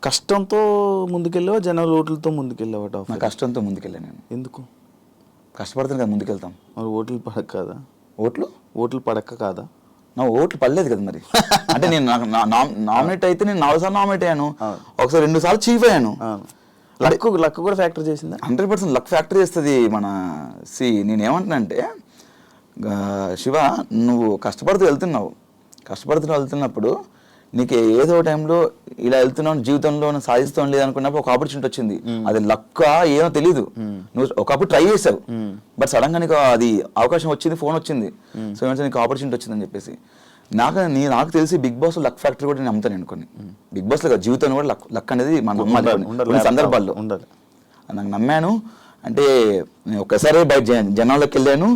కష్టంతో ముందుకెళ్ళావా, జనాల ఓట్లతో ముందుకెళ్ళావా? నా కష్టంతో ముందుకెళ్ళాను నేను. ఎందుకు? కష్టపడుతుంది కదా ముందుకెళ్తాం. మరి ఓట్లు పడక కాదా? ఓట్లు పడక కాదా? నా ఓట్లు పడలేదు కదా మరి. అంటే నేను నామినేట్ అయితే నేను 4 సార్లు నామినేట్ అయ్యాను, ఒకసారి 2 సార్లు చీఫ్ అయ్యాను. లక్ కూడా ఫ్యాక్టర్ చేసిందా? 100% లక్ ఫ్యాక్టర్ చేస్తుంది. నేనేమంటున్నానంటే శివ, నువ్వు కష్టపడుతూ వెళ్తున్నప్పుడు నీకు ఏదో టైంలో ఇలా వెళ్తున్నావు, జీవితంలో సాధిస్తాం లేదనుకున్నప్పుడు ఒక ఆపర్చునిటీ వచ్చింది. అది లక్క ఏమో తెలీదు, నువ్వు ఒకప్పుడు ట్రై చేసావు, బట్ సడన్ గా నీకు అది అవకాశం వచ్చింది, ఫోన్ వచ్చింది, సో ఏమంటే నీకు ఆపర్చునిటీ వచ్చిందని చెప్పేసి. నాకు తెలిసి బిగ్ బాస్ లక్ ఫ్యాక్టరీ కూడా నేను నమ్ముతాను అనుకోని. బిగ్ బాస్ లో జీవితంలో కూడా లక్ అనేది మనం నమ్మాలి సందర్భాల్లో. నాకు నమ్మాను. అంటే నేను ఒక్కసారి బయట జనాల్లోకి వెళ్ళాను,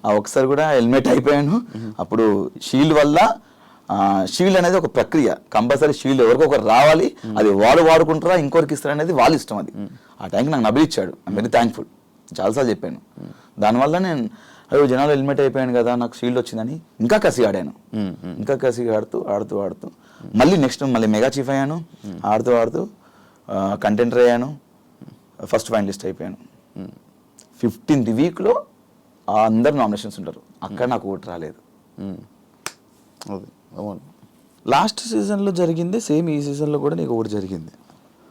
ఆ ఒక్కసారి కూడా హెల్మెట్ అయిపోయాను. అప్పుడు షీల్డ్ వల్ల, షీల్డ్ అనేది ఒక ప్రక్రియ, కంపల్సరీ షీల్డ్ ఎవరికొకరు రావాలి, అది వాళ్ళు వాడుకుంటారా ఇంకొకరికి ఇస్తారు అనేది వాళ్ళ ఇష్టం. అది ఆ టైంకి నాకు నబిల్ ఇచ్చాడు, ఐఎమ్ వెరీ థ్యాంక్ఫుల్. చాలాసార్లు చెప్పాను. దానివల్ల నేను అయ్యో జనాలు హెల్మెట్ అయిపోయాను కదా, నాకు షీల్డ్ వచ్చిందని ఇంకా కసి ఆడాను. ఆడుతూ మళ్ళీ మెగా చీఫ్ అయ్యాను. ఆడుతూ కంటెంటర్ అయ్యాను, ఫస్ట్ ఫైనలిస్ట్ అయిపోయాను. 15th వీక్లో అందరు నామినేషన్స్ ఉంటారు, అక్కడ నాకు ఓటు రాలేదు. అవును, లాస్ట్ సీజన్లో జరిగింది సేమ్ ఈ సీజన్లో కూడా నీకు ఒకటి జరిగింది.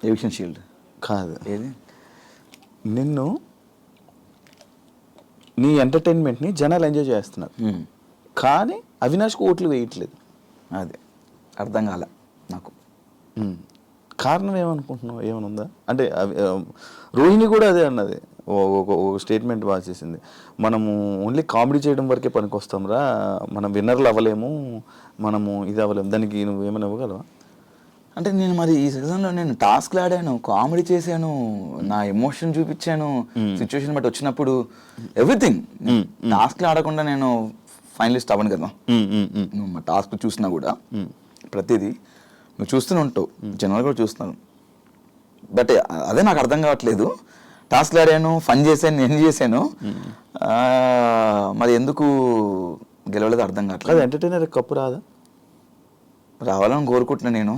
ఎవిక్షన్ షీల్డ్ కాదు, ఏది నిన్ను నీ ఎంటర్టైన్మెంట్ని జనాలు ఎంజాయ్ చేస్తున్నారు, కానీ అవినాష్కి ఓట్లు వేయట్లేదు. అదే అర్థం కాలే నాకు. కారణం ఏమనుకుంటున్నావు? ఏమైనా ఉందా? అంటే రోహిణి కూడా అదే అన్నది, ఒక స్టేట్మెంట్ బాగా చేసింది, మనము ఓన్లీ కామెడీ చేయడం వరకే పనికి వస్తాంరా, మనం విన్నర్లు అవ్వలేము, మనము ఇది అవ్వలేము. దానికి నువ్వు ఏమైనా ఇవ్వగలవా? అంటే నేను మరి ఈ సీజన్లో నేను టాస్క్లు ఆడాను, కామెడీ చేశాను, నా ఎమోషన్ చూపించాను, సిచ్యువేషన్ బట్టి వచ్చినప్పుడు ఎవ్రీథింగ్. టాస్క్లు ఆడకుండా నేను ఫైనలిస్ట్ అవ్వను కదా. నువ్వు మా టాస్క్ చూసినా కూడా ప్రతిదీ నువ్వు చూస్తూనే ఉంటావు, జనాలు కూడా చూస్తున్నాను. బట్ అదే నాకు అర్థం కావట్లేదు. టాస్క్లు ఆడాను, ఫన్ చేశాను, నేను చేశాను, మరి ఎందుకు గెలవలేదు అర్థం కావట్లేదు. ఎంటర్టైనర్ కప్పు రాదా? రావాలని కోరుకుంటున్నాను నేను.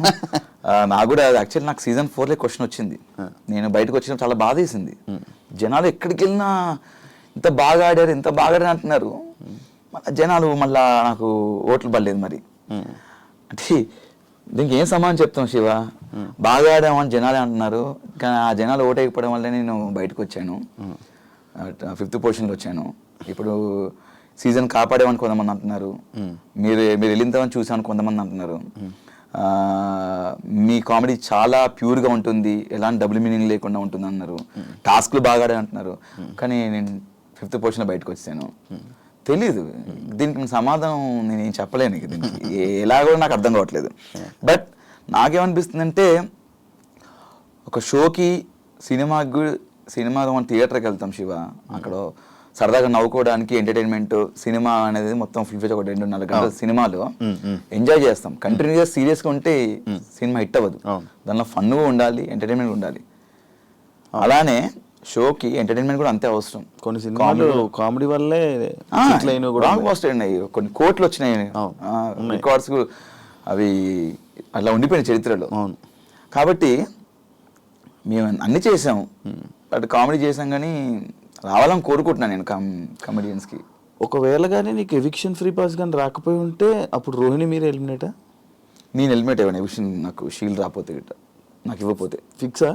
నాకు కూడా యాక్చువల్లీ నాకు సీజన్ 4లో క్వశ్చన్ వచ్చింది, నేను బయటకు వచ్చిన చాలా బాధ వేసింది. జనాలు ఎక్కడికి వెళ్ళినా ఇంత బాగా ఆడారు అంటున్నారు, జనాలు మళ్ళా నాకు ఓట్లు పడలేదు. మరి అంటే దీనికి ఏం సమాధానం చెప్తాం శివ? బాగా ఆడామని జనాలే అంటున్నారు, కానీ ఆ జనాలు ఓటేయకపోవడం వల్లే నేను బయటకు వచ్చాను, 5th పొజిషన్లో వచ్చాను. ఇప్పుడు సీజన్ కాపాడేమని కొంతమంది అంటున్నారు, మీరు వెళ్ళిందామని చూసామని కొంతమంది అంటున్నారు, మీ కామెడీ చాలా ప్యూర్గా ఉంటుంది, ఎలాంటి డబుల్ మీనింగ్ లేకుండా ఉంటుంది అన్నారు, టాస్క్లు బాగా ఆడే అంటున్నారు, కానీ నేను 5th పొజిషన్లో బయటకు వచ్చాను. తెలీదు దీనికి సమాధానం నేనేం చెప్పలేను, దీనికి ఎలాగో నాకు అర్థం కావట్లేదు. బట్ నాకేమనిపిస్తుందంటే ఒక షోకి సినిమా మనం థియేటర్కి వెళ్తాం శివ, అక్కడ సరదాగా నవ్వుకోవడానికి ఎంటర్టైన్మెంట్, సినిమా అనేది మొత్తం ఫుల్ ఒక 2.5 గంటల సినిమాలో ఎంజాయ్ చేస్తాం. కంటిన్యూగా సీరియస్గా ఉంటే సినిమా హిట్ అవ్వదు, దానిలో ఫన్గా ఉండాలి, ఎంటర్టైన్మెంట్ ఉండాలి. అలానే షోకి ఎంటర్టైన్మెంట్ కూడా అంతే అవసరం. కొన్ని సినిమాలు కామెడీ వల్లే అయినాయి, కొన్ని కోట్లు వచ్చినాయి, రికార్డ్స్ అవి అట్లా ఉండిపోయినాయి చరిత్రలో. కాబట్టి మేము అన్ని చేసాం, బట్ కామెడీ చేసాం, కానీ రావాలని కోరుకుంటున్నాను నేను కమెడియన్స్కి. ఒకవేళ కానీ నీకు ఎవిక్షన్ ఫ్రీ పాస్ కానీ రాకపోయి ఉంటే అప్పుడు రోహిణి మీరు ఎలిమినేటా? నేను ఎలిమినేట్ అయ్యాను ఎవిక్షన్, నాకు షీల్డ్ రాకపోతే గిట్ట, నాకు ఇవ్వకపోతే. ఫిక్సా?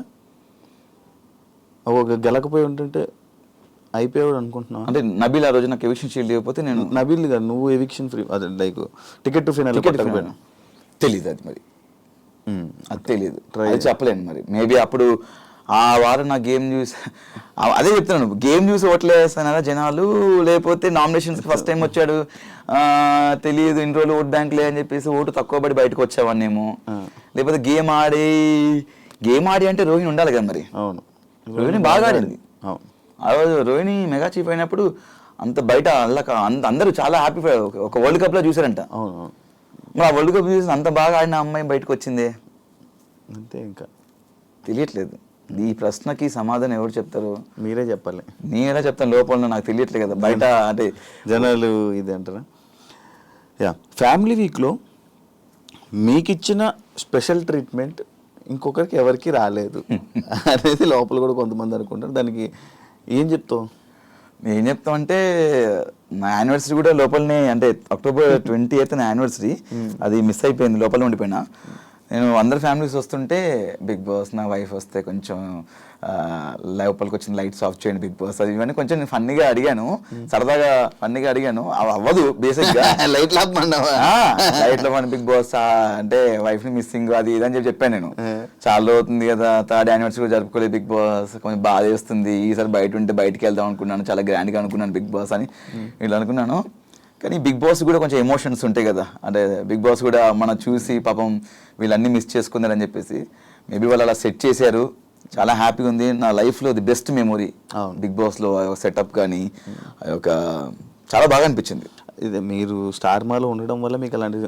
ఒక గెలకపోయి ఉంటుంటే అయిపోయాడు అనుకుంటున్నావు? అంటే నబీల్ ఆ రోజు నాకు ఎవిక్షన్ షీల్డ్ ఇవ్వకపోతే నేను. నబీల్ కాదు, నువ్వు ఎవిక్షన్ ఫ్రీ, అదే లైక్ టికెట్ టు ఫైనల్ తెలీదు అది, మరి అది తెలీదు, అది చెప్పలేను. మరి మేబీ అప్పుడు ఆ వారం నా గేమ్ చూసి, అదే చెప్తున్నాను, గేమ్ చూసి ఓట్లు వేస్తానారా జనాలు, లేకపోతే నామినేషన్స్ ఫస్ట్ టైం వచ్చాడు తెలియదు, ఇన్ని రోజులు ఓట్ బ్యాంక్ లే అని చెప్పేసి ఓటు తక్కువ పడి బయటకు వచ్చావన్నేమో, లేకపోతే గేమ్ ఆడి అంటే రోహిణి ఉండాలి కదా. మరి అవును, రోహిణి బాగా ఆడింది. ఆ రోజు రోహిణి మెగా చీఫ్ అయినప్పుడు అంత బయట అందరూ చాలా హ్యాపీ, ఒక వరల్డ్ కప్ లో చూసారంట. మరి ఆ వరల్డ్ కప్ చూసి అంత బాగా ఆడిన అమ్మాయి బయటకు వచ్చిందే అంతే, ఇంకా తెలియట్లేదు. ఈ ప్రశ్నకి సమాధానం ఎవరు చెప్తారు? మీరే చెప్పాలి. నేను ఎలా చెప్తాను, లోపల నాకు తెలియట్లేదు కదా, బయట అంటే జనాలు ఇది అంటారా? ఫ్యామిలీ వీక్లో మీకు ఇచ్చిన స్పెషల్ ట్రీట్మెంట్ ఇంకొకరికి ఎవరికి రాలేదు అనేది లోపల కూడా కొంతమంది అనుకుంటారు. దానికి ఏం చెప్తావు? ఏం చెప్తామంటే నా యానివర్సరీ కూడా లోపలనే, అంటే October 28 నా యానివర్సరీ, అది మిస్ అయిపోయింది, లోపల ఉండిపోయినా. నేను అందరు ఫ్యామిలీస్ వస్తుంటే బిగ్ బాస్, నా వైఫ్ వస్తే కొంచెం లోపలికి వచ్చిన లైట్స్ ఆఫ్ చేయండి బిగ్ బాస్, అది ఇవన్నీ కొంచెం ఫన్నీగా అడిగాను, సరదాగా ఫన్నీగా అడిగాను. అవి అవ్వదు బేసిక్గా. లైట్ లాపమన్నావా? లైట్లో మన బిగ్ బాస్ అంటే వైఫ్ ని మిస్సింగ్ అది ఇది అని చెప్పాను నేను. చాలా అవుతుంది కదా, 3rd యానివర్సరీ కూడా జరుపుకోలేదు బిగ్ బాస్, కొంచెం బాధ వేస్తుంది, ఈసారి బయట ఉంటే బయటికి వెళ్దాం అనుకున్నాను, చాలా గ్రాండ్గా అనుకున్నాను బిగ్ బాస్ అని ఇలా అనుకున్నాను. కానీ బిగ్ బాస్ కూడా కొంచెం ఎమోషన్స్ ఉంటాయి కదా, అంటే బిగ్ బాస్ కూడా మనం చూసి పాపం వీళ్ళన్నీ మిస్ చేసుకున్నారని చెప్పేసి మేబీ వాళ్ళు అలా సెట్ చేశారు. చాలా హ్యాపీగా ఉంది. నా లైఫ్లో ది బెస్ట్ మెమొరీ బిగ్ బాస్లో సెటప్ కానీ ఒక చాలా బాగా అనిపించింది. ఇది మీరు స్టార్ మాలో ఉండడం వల్ల మీకు అలాంటి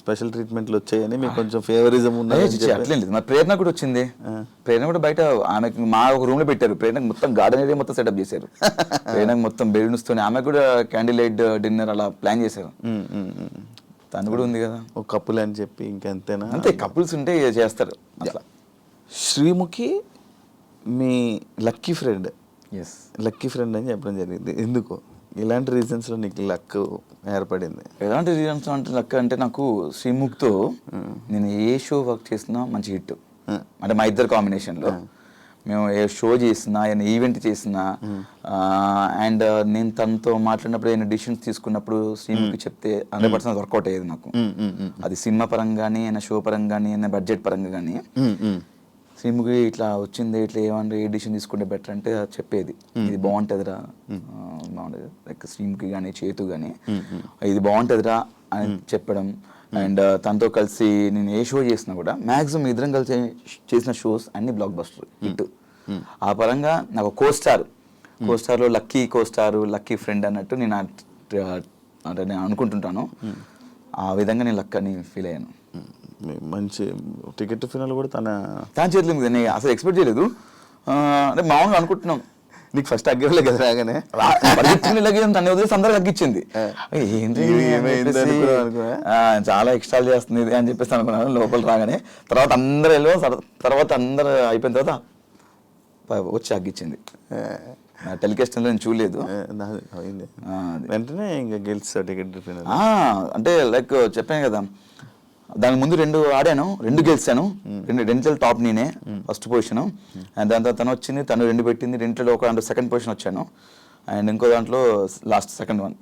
స్పెషల్ ట్రీట్మెంట్లు వచ్చాయని మీకు కొంచెం ఫేవరిజం ఉన్నది. అట్లేం లేదు, మా ప్రేరణ కూడా వచ్చింది. ప్రేరణ కూడా బయట ఆమెకు మా ఒక రూమ్ లో పెట్టారు. ప్రేరణకు మొత్తం గార్డెన్ ఏరియా మొత్తం సెటప్ చేశారు. ప్రేరణకు మొత్తం బెలూన్స్ తోని ఆమె కూడా క్యాండిల్ లైట్ డిన్నర్ అలా ప్లాన్ చేశారు. తను కూడా ఉంది కదా ఒక కపుల్ అని చెప్పి, ఇంకెంతేనా? అంతే, కపుల్స్ ఉంటే చేస్తారు అట్లా. శ్రీముఖి మీ lucky friend. Yes, lucky friend అని చెప్పడం జరిగింది. ఎందుకు, ఇలాంటి రీజన్స్లో నీకు లక్ ఏర్పడింది? ఎలాంటి రీజన్స్ అంటే లక్ అంటే, నాకు శ్రీముఖ్తో నేను ఏ షో వర్క్ చేసినా మంచి హిట్. అంటే మా ఇద్దరు కాంబినేషన్లో మేము ఏ షో చేసినా, ఏదైనా ఈవెంట్ చేసినా, అండ్ నేను తనతో మాట్లాడినప్పుడు ఏదైనా డిసిషన్స్ తీసుకున్నప్పుడు శ్రీముఖి చెప్తే 100% వర్కౌట్ అయ్యేది నాకు. అది సినిమా పరంగా కానీ, అయినా షో పరంగా కానీ, అయినా బడ్జెట్ పరంగా కానీ. శ్రీముఖి ఇట్లా వచ్చింది, ఇట్లా ఏమన్నా ఏ డిసిషన్ తీసుకుంటే బెటర్ అంటే చెప్పేది, ఇది బాగుంటుందిరా, బాగుంటుంది. లైక్ శ్రీముఖి కానీ చేతు కానీ ఇది బాగుంటుందిరా అని చెప్పడం. అండ్ తనతో కలిసి నేను ఏ షో చేసినా కూడా మ్యాక్సిమం ఇద్దరం కలిసి చేసిన షోస్ అన్ని బ్లాక్ బస్టర్ హిట్. ఆ పరంగా నాకు కోస్టార్లో లక్కీ కోస్టారు, లక్కీ ఫ్రెండ్ అన్నట్టు నేను అంటే నేను అనుకుంటుంటాను. ఆ విధంగా నేను లక్ అని ఫీల్ అయ్యాను. మంచి టికెట్ ఫినాల్ కూడా తన చేతిలో ఉంది. నేను అసలు ఎక్స్పెక్ట్ చేయలేదు. అంటే మామూలుగా అనుకుంటున్నాం, నీకు ఫస్ట్ అగ్గరలే కదా రాగానే తను వదిలేసి అందరికి అగ్గిచ్చింది. ఏంటి చాలా ఎక్స్ట్రా చేస్తుంది అని చెప్పేసి అనుకున్నాను లోపల రాగానే. తర్వాత అందరూ అయిపోయిన తర్వాత వచ్చి అగ్గిచ్చింది. టెలికాస్ట్ నేను చూడలేదు, వెంటనే ఇంకా గెలిచా టికెట్ ఫినాల్. అంటే లైక్ చెప్పాను కదా, దాని ముందు 2 ఆడాను, 2 గెలిచాను. 2 టాప్ నేనే, ఫస్ట్ పొజిషన్. అండ్ దాని తర్వాత తను వచ్చింది, తను 2 పెట్టింది. 2లో ఒక దాంట్లో సెకండ్ పొజిషన్ వచ్చాను. అండ్ ఇంకో దాంట్లో లాస్ట్ సెకండ్ వన్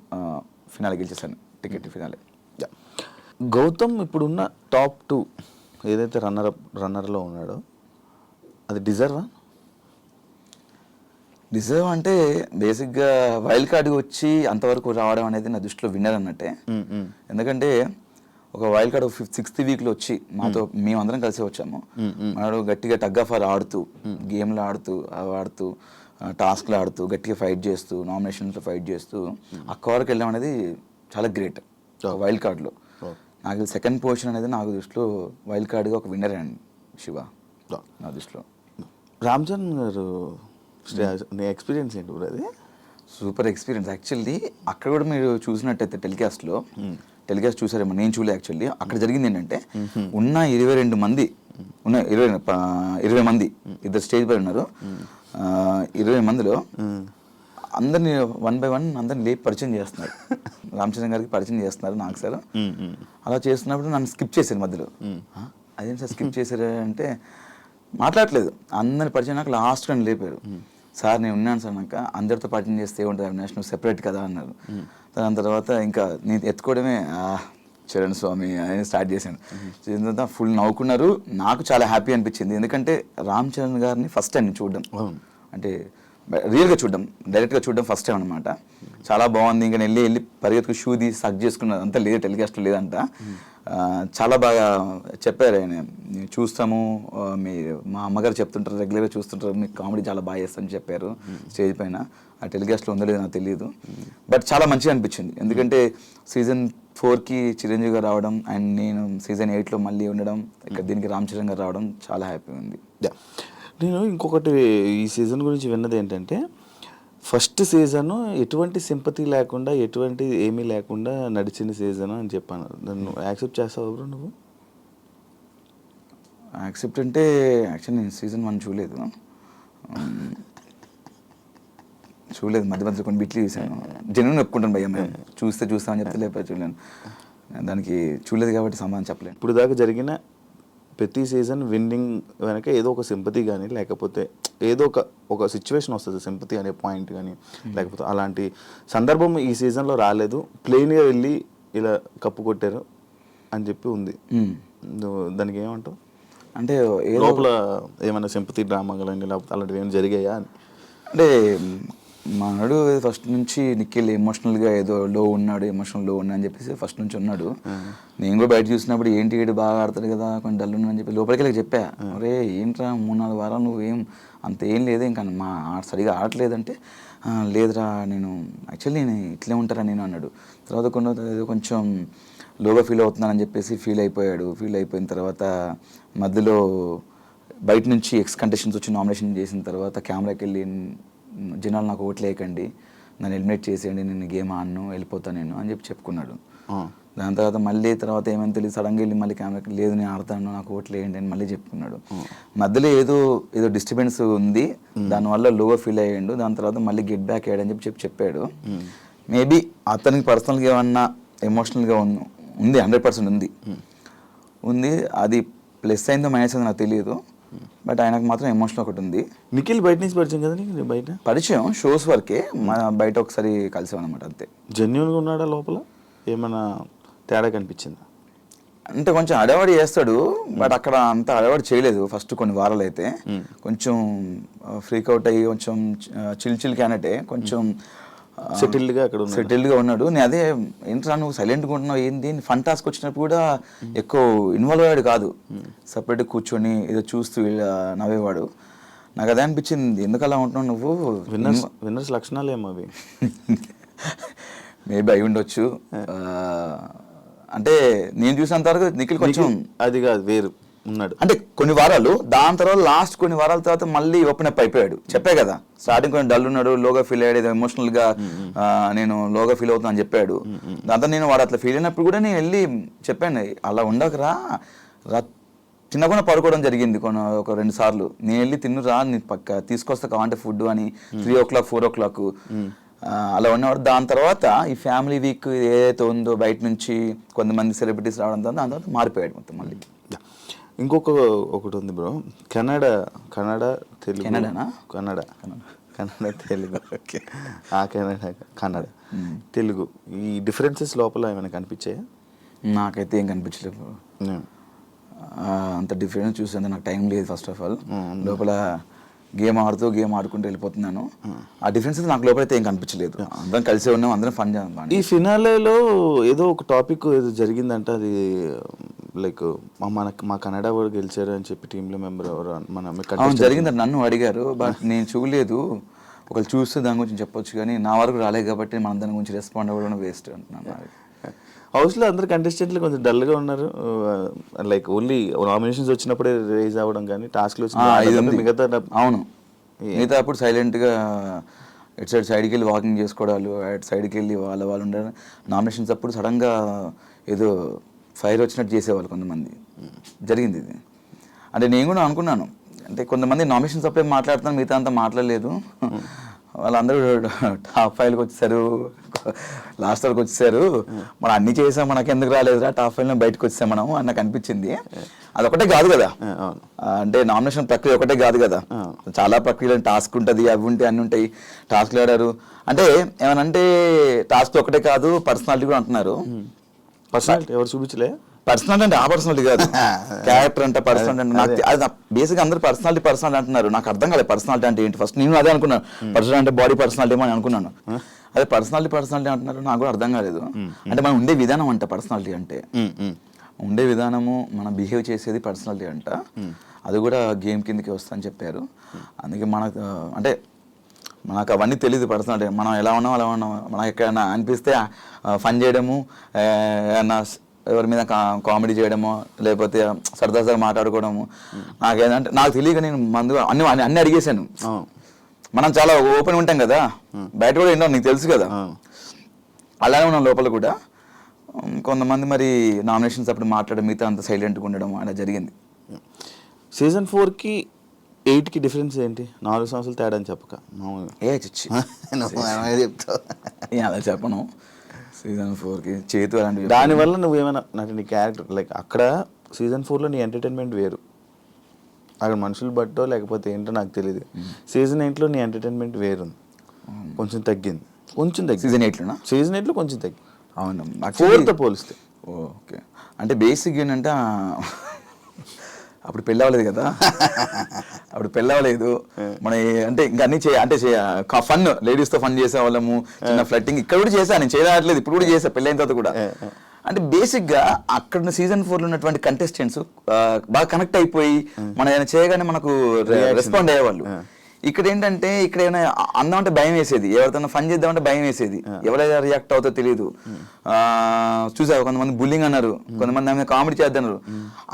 ఫినాలే గెలిచేసాను, టికెట్ ఫినాలే. గౌతమ్ ఇప్పుడున్న టాప్ 2 ఏదైతే రన్నర్లో ఉన్నాడో అది డిజర్వ్ అంటే బేసిక్గా వైల్డ్ కార్డ్కి వచ్చి అంతవరకు రావడం అనేది నా దృష్టిలో విన్నర్ అన్నట్టే. ఎందుకంటే ఒక వైల్డ్ కార్డ్ 6th వీక్లో వచ్చి మాతో మేమందరం కలిసి వచ్చాము. మనడు గట్టిగా టగ్ ఆఫ్ వార్ ఆడుతూ, గేమ్లు ఆడుతూ టాస్క్లు ఆడుతూ, గట్టిగా ఫైట్ చేస్తూ, నామినేషన్స్లో ఫైట్ చేస్తూ అక్క వరకు వెళ్ళడం అనేది చాలా గ్రేట్ వైల్డ్ కార్డ్లో. నాకు సెకండ్ పొజిషన్ అనేది నాకు దృష్టిలో వైల్డ్ కార్డ్గా ఒక విన్నర్ అండి శివ నా దృష్టిలో. రామ్ చరణ్ గారు నీ ఎక్స్పీరియన్స్ ఏంటి బ్రో? అది సూపర్ ఎక్స్పీరియన్స్ యాక్చువల్లీ. అక్కడ కూడా మీరు చూసినట్టయితే టెలికాస్ట్ చూసారేమో, నేను చూడలే యాక్చువల్లీ. అక్కడ జరిగింది ఏంటంటే, ఉన్న 22 మంది, 20 మంది ఇద్దరు స్టేజ్ పై ఉన్నారు. 20 మందిలో అందరినీ 1 by 1 అందరిని లేపి పరిచయం చేస్తున్నారు. రామ్ చరణ్ గారికి పరిచయం చేస్తున్నారు, నాకు సార్. అలా చేస్తున్నప్పుడు నన్ను స్కిప్ చేశారు మధ్యలో. అదేం సార్ స్కిప్ చేశారు అంటే, మాట్లాడలేదు. అందరిని పరిచయం నాకు లాస్ట్ నన్ను లేపారు. సార్ నేను ఉన్నాను సార్, నాకు అందరితో పరిచయం చేస్తే ఉంటుంది, అవినాష్ నువ్వు సెపరేట్ కదా అన్నారు. దాని తర్వాత ఇంకా నేను ఎత్తుకోవడమే చరణ్ స్వామి అని స్టార్ట్ చేశాను. చేసిన తర్వాత ఫుల్ నవ్వుకున్నారు. నాకు చాలా హ్యాపీ అనిపించింది, ఎందుకంటే రామ్ చరణ్ గారిని ఫస్ట్ టైం చూడడం, అంటే రియల్గా చూడడం, డైరెక్ట్గా చూడడం ఫస్ట్ టైం అనమాట. చాలా బాగుంది. ఇంకా వెళ్ళి పరిగెత్తుకు షూ తీసి సక్ చేసుకున్నది అంతా లేదు, టెలికాస్ట్లో లేదంట. చాలా బాగా చెప్పారు ఆయన, చూస్తాము మా అమ్మగారు చెప్తుంటారు, రెగ్యులర్గా చూస్తుంటారు, మీకు కామెడీ చాలా బాగా చేస్తామని చెప్పారు స్టేజ్ పైన. ఆ టెలికాస్ట్లో ఉందో లేదో నాకు తెలియదు, బట్ చాలా మంచిగా అనిపించింది. ఎందుకంటే సీజన్ 4కి చిరంజీవి గారు రావడం, అండ్ నేను సీజన్ 8లో మళ్ళీ ఉండడం, ఇక్కడ దీనికి రామ్ చరణ్ గారు రావడం చాలా హ్యాపీగా ఉంది. నేను ఇంకొకటి ఈ సీజన్ గురించి విన్నది ఏంటంటే, ఫస్ట్ సీజన్ ఎటువంటి సింపతి లేకుండా, ఎటువంటి ఏమీ లేకుండా నడిచిన సీజన్ అని చెప్పాను. నన్ను యాక్సెప్ట్ చేస్తావు బ్రో నువ్వు? యాక్సెప్ట్ అంటే యాక్చువల్లీ నేను సీజన్ 1 చూడలేదు. చూడలేదు, మధ్య మధ్యలో కొన్ని బిట్లు చూసాను. జెన్యున్ ఒప్పుకుంటాను భయ్య, మేము చూస్తామని చెప్తే లేకపోతే చూడలేను. దానికి చూడలేదు కాబట్టి సమాధానం చెప్పలేను. ఇప్పుడు దాకా జరిగిన ప్రతి సీజన్ విన్నింగ్ వెనక ఏదో ఒక సింపతి కానీ లేకపోతే ఏదో ఒక సిచ్యువేషన్ వస్తుంది, సింపతి అనే పాయింట్ కానీ లేకపోతే అలాంటి సందర్భం ఈ సీజన్లో రాలేదు, ప్లెయిన్గా వెళ్ళి ఇలా కప్పు కొట్టారు అని చెప్పి ఉంది. దానికి ఏమంటావు? అంటే లోపల ఏమైనా సింపతి డ్రామా కానీ లేకపోతే అలాంటివి ఏమైనా జరిగాయా అని? అంటే మనడు ఫస్ట్ నుంచి నిఖిల్ ఎమోషనల్గా ఏదో ఎమోషనల్ లో ఉన్నా అని చెప్పేసి ఫస్ట్ నుంచి ఉన్నాడు. నేను కూడా బయట చూసినప్పుడు ఏంటి వీడు బాగా ఆడతాడు కదా, కొంచెం డల్ ఉన్నా అని చెప్పి లోపలికి వెళ్ళి చెప్పా, అరే ఏంట్రా 3-4 వారాలు నువ్వేం అంత ఏం లేదు ఇంకా సరిగా ఆడలేదంటే, లేదురా నేను యాక్చువల్లీ నేను ఇట్లే ఉంటారా నేను అన్నాడు. తర్వాత కొంచెం లోగా ఫీల్ అవుతున్నానని చెప్పేసి ఫీల్ అయిపోయిన తర్వాత మధ్యలో బయట నుంచి కంటెస్టెంట్స్ వచ్చి నామినేషన్ చేసిన తర్వాత కెమెరాకి వెళ్ళి, జనాలు నాకు ఓట్లు వేయకండి, నన్ను ఎలిమినేట్ చేసేయండి, నేను గేమ్ ఆడను, వెళ్ళిపోతాను నేను అని చెప్పి చెప్పుకున్నాడు. దాని తర్వాత ఏమైనా తెలియదు, సడన్గా వెళ్ళి మళ్ళీ కెమెరాకి లేదు నేను ఆడతాను, నాకు ఓట్లు వేయండి అని మళ్ళీ చెప్పుకున్నాడు. మధ్యలో ఏదో డిస్టర్బెన్స్ ఉంది, దానివల్ల లోగా ఫీల్ అయ్యాడు. దాని తర్వాత మళ్ళీ గెట్ బ్యాక్ అయ్యాడని చెప్పాడు. మేబీ అతనికి పర్సనల్గా ఏమన్నా ఎమోషనల్గా ఉంది, 100% ఉంది. అది ప్లస్ అయిందో మైనస్ అయిందో నాకు తెలియదు, బట్ ఆయనకు మాత్రం ఎమోషనల్ ఒకటి ఉంది. నిఖిల్ బయట నుంచి పరిచయం కదా నీకు? బయట పరిచయం షోస్ వరకే, బయట ఒకసారి కలిసాం అనమాట అంతే. జెన్యున్గా ఉన్నాడా లోపల? ఏమైనా తేడా కనిపించిందా? అంటే కొంచెం అడవాడి చేస్తాడు, బట్ అక్కడ అంత అడవాడి చేయలేదు. ఫస్ట్ కొన్ని వారాలు అయితే కొంచెం ఫ్రీక్ అవుట్ అయ్యి కొంచెం చిల్ క్యానటే కొంచెం సెటిల్డ్గా ఉన్నాడు. నేను అదే ఏంట్రా నువ్వు సైలెంట్గా ఉంటున్నావు ఏంటి, ఫన్ టాస్క్ వచ్చినప్పుడు కూడా ఎక్కువ ఇన్వాల్వ్ అయ్యాడు కాదు, సపరేట్గా కూర్చొని ఏదో చూస్తూ నవ్వేవాడు. నాకు అదే అనిపించింది, ఎందుకు అలా ఉంటున్నావు నువ్వు? విన్నర్స్ లక్షణాలు ఏమో అవి. మేబీ అయి ఉండొచ్చు. అంటే నేను చూసినంత వరకు నిఖిల్ కొంచెం అది కాదు వేరు ఉన్నాడు అంటే కొన్ని వారాలు, దాని తర్వాత లాస్ట్ కొన్ని వారాల తర్వాత మళ్ళీ ఓపెన్ అప్ అయిపోయాడు. చెప్పే కదా స్టార్టింగ్ కొంచెం డల్ ఉన్నాడు, లోగా ఫీల్ అయ్యాడు, ఎమోషనల్ గా నేను లోగా ఫీల్ అవుతున్నా అని చెప్పాడు. దాంతో నేను వాడు అట్లా ఫీల్ అయినప్పుడు కూడా నేను వెళ్ళి చెప్పాను, అలా ఉండకరా, తినకుండా పడుకోవడం జరిగింది ఒక 2 సార్లు. నేను వెళ్ళి తిన్నురా, నీ పక్క తీసుకొస్తా కావంటే ఫుడ్ అని 3 o'clock 4 o'clock అలా ఉన్నవాడు. దాని తర్వాత ఈ ఫ్యామిలీ వీక్ ఏదైతే ఉందో బయట నుంచి కొంతమంది సెలబ్రిటీస్ రావడంతో దాని తర్వాత మారిపోయాడు మొత్తం మళ్ళీ. ఒకటి ఉంది బ్రో, కన్నడ తెలుగు. కన్నడ తెలుగు కన్నడ తెలుగు ఈ డిఫరెన్సెస్ లోపల ఏమైనా కనిపించాయా? నాకైతే ఏం కనిపించలేదు. అంత డిఫరెన్స్ చూసేంత నాకు టైం లేదు. ఫస్ట్ ఆఫ్ ఆల్ లోపల గేమ్ ఆడుకుంటూ వెళ్ళిపోతున్నాను. ఆ డిఫరెన్స్ నాకు లోపలైతే ఏం కనిపించలేదు. అందరం కలిసే ఉన్నాం, అందరం ఫన్ చేద్దాం. ఈ ఫినాలేలో ఏదో ఒక టాపిక్ ఏదో జరిగిందంట, అది లైక్ మా కన్నడ వాడు గెలిచారు అని చెప్పి టీంలో మెంబర్ ఎవరు జరిగిందంట. నన్ను అడిగారు, బట్ నేను చూడలేదు. ఒకళ్ళు చూస్తే దాని గురించి చెప్పొచ్చు, కానీ నా వరకు రాలేదు కాబట్టి మనం దాని గురించి రెస్పాండ్ అవ్వడం వేస్ట్ అంటున్నాను. హౌస్లో అందరు కంటెస్టెంట్లు కొంచెం డల్గా ఉన్నారు, లైక్ ఓన్లీ నామినేషన్స్ వచ్చినప్పుడే రేజ్ అవ్వడం కానీ టాస్క్లు మిగతా అవును మిగతా అప్పుడు సైలెంట్గా ఇటు సైడ్కి వెళ్ళి వాకింగ్ చేసుకోవడాలు, అటు సైడ్కి వెళ్ళి వాళ్ళు ఉండడం. నామినేషన్స్ అప్పుడు సడన్గా ఏదో ఫైర్ వచ్చినట్టు చేసేవాళ్ళు కొంతమంది. జరిగింది ఇది. అంటే నేను కూడా అనుకున్నాను, అంటే కొంతమంది నామినేషన్స్ అప్పుడే మాట్లాడుతున్నాను, మిగతా అంతా మాట్లాడలేదు. వాళ్ళందరూ టాప్ 5కి వచ్చేసారు, లాస్ట్ వరకు వచ్చేసారు. మనం అన్ని చేసాం, మనకి ఎందుకు రాలేదురా టాప్ 5లో బయటకు వచ్చాం మనం అని నాకు అనిపించింది. అదొకటే కాదు కదా, అంటే నామినేషన్ ప్రక్రియ ఒకటే కాదు కదా, చాలా ప్రక్రియలు టాస్క్ ఉంటుంది, అవి ఉంటాయి, అన్ని ఉంటాయి. టాస్క్లు ఆడారు అంటే ఏమనంటే టాస్క్ ఒకటే కాదు, పర్సనాలిటీ కూడా అంటున్నారు. పర్సనాలిటీ ఎవరు చూపించలే? పర్సనాలిటీ అంటే ఆ పర్సనాలిటీ కాదు, క్యారెక్టర్ అంటే పర్సనాలిటీ అంటే నాకు అది బేసిక్గా అందరూ పర్సనాలిటీ అంటున్నారు. నాకు అర్థం కాలేదు పర్సనాలిటీ అంటే ఏంటి. ఫస్ట్ నేను అదే అనుకున్నాను, పర్సనాలిటీ అంటే బాడీ పర్సనాలిటీ ఏమో అని అనుకున్నాను. అదే పర్సనాలిటీ అంటున్నారు, నాకు కూడా అర్థం కాలేదు. అంటే మనం ఉండే విధానం అంట పర్సనాలిటీ అంటే, ఉండే విధానము మనం బిహేవ్ చేసేది పర్సనాలిటీ అంట. అది కూడా గేమ్ కిందకి వస్తుందని చెప్పారు. అందుకే మనకు అంటే మనకు అవన్నీ తెలియదు పర్సనాలిటీ, మనం ఎలా ఉన్నాం అలా ఉన్నాం. మనకు ఎక్కడైనా అనిపిస్తే ఫన్ చేయడము, ఏమన్నా ఎవరి మీద కామెడీ చేయడమో లేకపోతే సరదాగా మాట్లాడుకోవడము. నాకేంటంటే నాకు తెలియక నేను అన్ని అడిగేశాను. మనం చాలా ఓపెన్ ఉంటాం కదా, బయట కూడా ఏంటో నీకు తెలుసు కదా, అలానే ఉన్నాం లోపల కూడా. కొంతమంది మరి నామినేషన్స్ అప్పుడు మాట్లాడడం, మిగతా అంత సైలెంట్గా ఉండడం అలా జరిగింది. సీజన్ 4కి 8కి డిఫరెన్స్ ఏంటి? 4 సంవత్సరాలు తేడా అని చెప్పక మామూలుగా ఏ చిచ్చి నువ్వు ఏమైనా చెప్తావు. నేను అలా చెప్పను. సీజన్ 4కి చేతు అలాంటివి దానివల్ల నువ్వేమైనా అంటే నీ క్యారెక్టర్ లైక్ అక్కడ సీజన్ 4లో నీ ఎంటర్టైన్మెంట్ వేరు, అక్కడ మనుషులు బట్టో లేకపోతే ఏంటో నాకు తెలియదు. సీజన్ 8లో నీ ఎంటర్టైన్మెంట్ వేరుంది, కొంచెం తగ్గింది. సీజన్ 8లోనా? సీజన్ 8లో కొంచెం తగ్గింది. అవును, 4తో పోలిస్తే. ఓకే. అంటే బేసిక్ ఏంటంటే అప్పుడు పెళ్ళి అవ్వలేదు కదా, అప్పుడు పెళ్ళి అవ్వలేదు మన అంటే ఇంకా అన్ని అంటే ఫన్ లేడీస్తో ఫన్ చేసేవాళ్ళము, చిన్న ఫ్లట్టింగ్ ఇక్కడ కూడా చేశాను, నేను చేయట్లేదు, ఇప్పుడు కూడా చేసా పెళ్ళైన తర్వాత కూడా. అంటే బేసిక్గా అక్కడ సీజన్ 4లో ఉన్నటువంటి కంటెస్టెంట్స్ బాగా కనెక్ట్ అయిపోయి మనం ఏదైనా చేయగానే మనకు రెస్పాండ్ అయ్యేవాళ్ళు. ఇక్కడ ఏంటంటే ఇక్కడ ఏమైనా అందామంటే భయం వేసేది, ఎవరితో ఫన్ చేద్దామంటే భయం వేసేది, ఎవరైనా రియాక్ట్ అవుతో తెలియదు. చూసావు కొంతమంది బుల్లింగ్ అన్నారు, కొంతమంది ఆమె కామెడీ చేద్దన్నారు.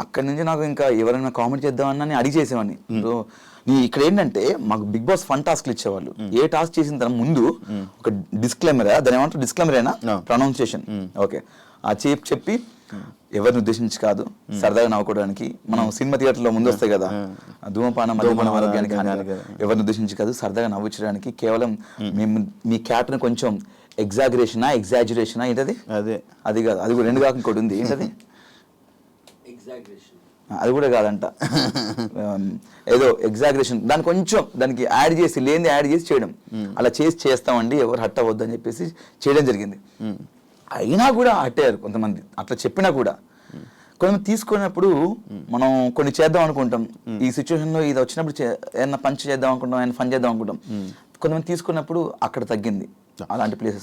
అక్కడి నుంచి నాకు ఇంకా ఎవరైనా కామెడీ చేద్దామన్నా నేను అడిగి చేసేవాడిని. సో ఇక్కడ ఏంటంటే మాకు బిగ్ బాస్ ఫన్ టాస్క్లు ఇచ్చేవాళ్ళు. ఏ టాస్క్ చేసిన తర్వాత ముందు ఒక డిస్క్లైమర్, దాని ఏమంటారు డిస్క్లైమర్ ప్రొనౌన్సియేషన్, ఓకే ఆ చెప్పి ఎవరిని ఉద్దేశించి కాదు, సరదాగా నవ్వుకోవడానికి. మనం సినిమా థియేటర్లో ముందు వస్తాయి కదా, ధూమపానం మద్యపానం ఆరోగ్యానికి ఎవరిని ఉద్దేశించి కాదు, సరదాగా నవ్వుచ్చడానికి కేవలం మేము మీ క్యారెక్టర్ని కొంచెం ఎగ్జాజురేషనా ఏంటది, అది కాదు, అది కూడా 2 కాక ఇంకోటి ఉంది, ఏంటది అది కూడా కాదంట, ఏదో ఎగ్జాగరేషన్, దాన్ని కొంచెం దానికి యాడ్ చేసి లేనిది యాడ్ చేసి చేయడం, అలా చేస్తామండి ఎవరు హట్ అవ్వద్దు అని చెప్పేసి చేయడం జరిగింది. అయినా కూడా అట్టారు కొంతమంది, అట్లా చెప్పినా కూడా. కొంతమంది తీసుకున్నప్పుడు మనం కొన్ని చేద్దాం అనుకుంటాం, ఈ సిచ్యువేషన్లో ఇది వచ్చినప్పుడు ఏదైనా పంచ్ చేద్దాం అనుకుంటాం, ఏదైనా ఫన్ చేద్దాం అనుకుంటాం. కొంతమంది తీసుకున్నప్పుడు అక్కడ తగ్గింది అలాంటి ప్లేసెస్.